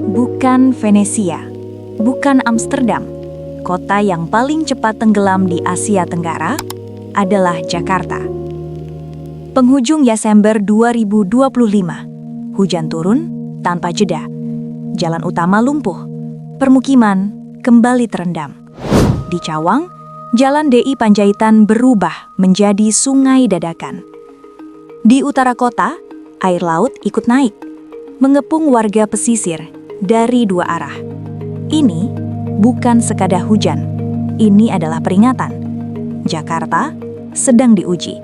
Bukan Venesia, bukan Amsterdam, kota yang paling cepat tenggelam di Asia Tenggara adalah Jakarta. Penghujung Desember 2025, hujan turun tanpa jeda. Jalan utama lumpuh, permukiman kembali terendam. Di Cawang, Jalan DI Panjaitan berubah menjadi sungai dadakan. Di utara kota, air laut ikut naik, mengepung warga pesisir dari dua arah. Ini bukan sekadar hujan, ini adalah peringatan. Jakarta sedang diuji,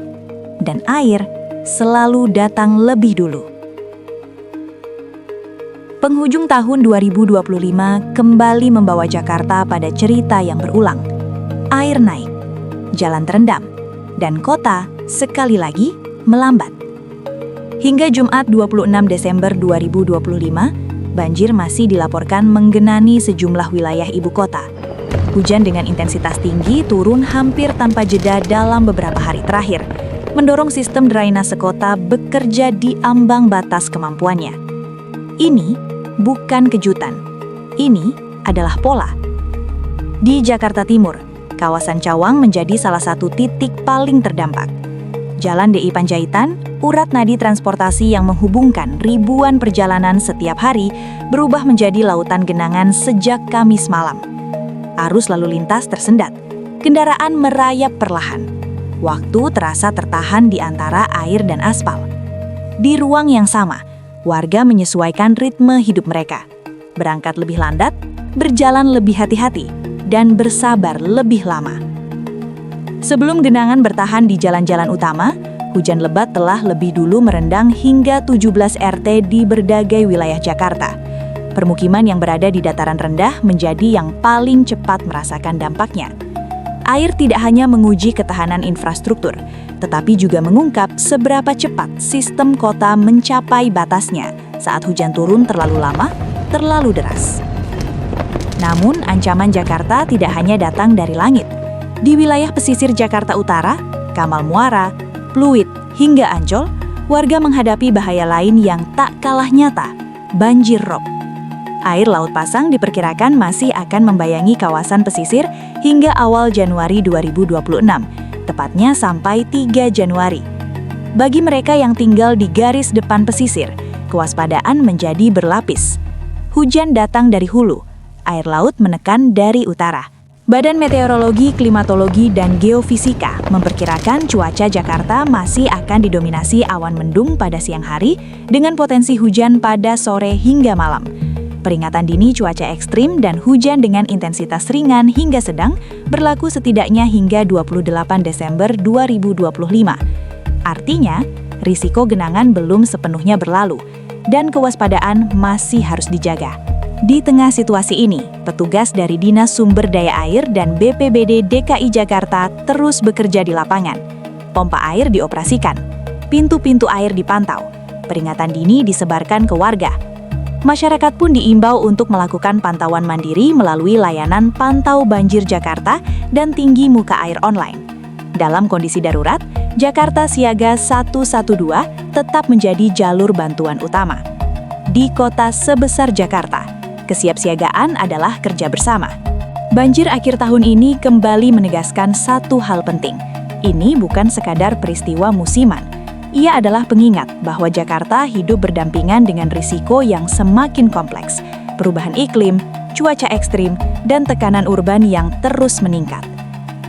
dan air selalu datang lebih dulu. Penghujung tahun 2025 kembali membawa Jakarta pada cerita yang berulang. Air naik, jalan terendam, dan kota sekali lagi melambat. Hingga Jumat 26 Desember 2025, banjir masih dilaporkan menggenangi sejumlah wilayah ibu kota. Hujan dengan intensitas tinggi turun hampir tanpa jeda dalam beberapa hari terakhir, mendorong sistem drainase kota bekerja di ambang batas kemampuannya. Ini bukan kejutan, ini adalah pola. Di Jakarta Timur, kawasan Cawang menjadi salah satu titik paling terdampak. Jalan DI Panjaitan, urat nadi transportasi yang menghubungkan ribuan perjalanan setiap hari, berubah menjadi lautan genangan sejak Kamis malam. Arus lalu lintas tersendat, kendaraan merayap perlahan. Waktu terasa tertahan di antara air dan aspal. Di ruang yang sama, warga menyesuaikan ritme hidup mereka. Berangkat lebih lambat, berjalan lebih hati-hati, dan bersabar lebih lama. Sebelum genangan bertahan di jalan-jalan utama, hujan lebat telah lebih dulu merendam hingga 17 RT di berbagai wilayah Jakarta. Permukiman yang berada di dataran rendah menjadi yang paling cepat merasakan dampaknya. Air tidak hanya menguji ketahanan infrastruktur, tetapi juga mengungkap seberapa cepat sistem kota mencapai batasnya saat hujan turun terlalu lama, terlalu deras. Namun, ancaman Jakarta tidak hanya datang dari langit. Di wilayah pesisir Jakarta Utara, Kamal Muara, Pluit, hingga Ancol, warga menghadapi bahaya lain yang tak kalah nyata, banjir rob. Air Laut Pasang diperkirakan masih akan membayangi kawasan pesisir hingga awal Januari 2026, tepatnya sampai 3 Januari. Bagi mereka yang tinggal di garis depan pesisir, kewaspadaan menjadi berlapis. Hujan datang dari hulu, air laut menekan dari utara. Badan Meteorologi, Klimatologi, dan Geofisika memperkirakan cuaca Jakarta masih akan didominasi awan mendung pada siang hari dengan potensi hujan pada sore hingga malam. Peringatan dini cuaca ekstrim dan hujan dengan intensitas ringan hingga sedang berlaku setidaknya hingga 28 Desember 2025. Artinya, risiko genangan belum sepenuhnya berlalu dan kewaspadaan masih harus dijaga. Di tengah situasi ini, petugas dari Dinas Sumber Daya Air dan BPBD DKI Jakarta terus bekerja di lapangan. Pompa air dioperasikan, pintu-pintu air dipantau, peringatan dini disebarkan ke warga. Masyarakat pun diimbau untuk melakukan pantauan mandiri melalui layanan Pantau Banjir Jakarta dan Tinggi Muka Air online. Dalam kondisi darurat, Jakarta Siaga 112 tetap menjadi jalur bantuan utama. Di kota sebesar Jakarta, kesiapsiagaan adalah kerja bersama. Banjir akhir tahun ini kembali menegaskan satu hal penting. Ini bukan sekadar peristiwa musiman. Ia adalah pengingat bahwa Jakarta hidup berdampingan dengan risiko yang semakin kompleks, perubahan iklim, cuaca ekstrim, dan tekanan urban yang terus meningkat.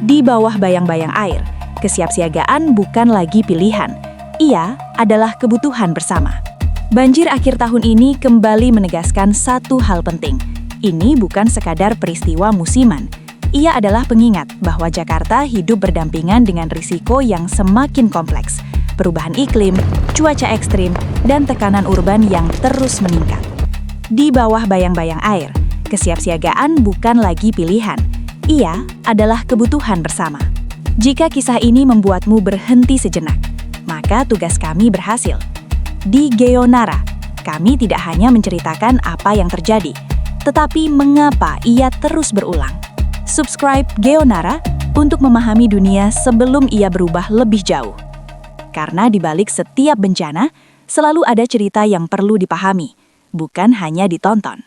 Di bawah bayang-bayang air, kesiapsiagaan bukan lagi pilihan. Ia adalah kebutuhan bersama. Banjir akhir tahun ini kembali menegaskan satu hal penting. Ini bukan sekadar peristiwa musiman. Ia adalah pengingat bahwa Jakarta hidup berdampingan dengan risiko yang semakin kompleks, perubahan iklim, cuaca ekstrim, dan tekanan urban yang terus meningkat. Di bawah bayang-bayang air, kesiapsiagaan bukan lagi pilihan. Ia adalah kebutuhan bersama. Jika kisah ini membuatmu berhenti sejenak, maka tugas kami berhasil. Di Geonara, kami tidak hanya menceritakan apa yang terjadi, tetapi mengapa ia terus berulang. Subscribe Geonara untuk memahami dunia sebelum ia berubah lebih jauh. Karena di balik setiap bencana, selalu ada cerita yang perlu dipahami, bukan hanya ditonton.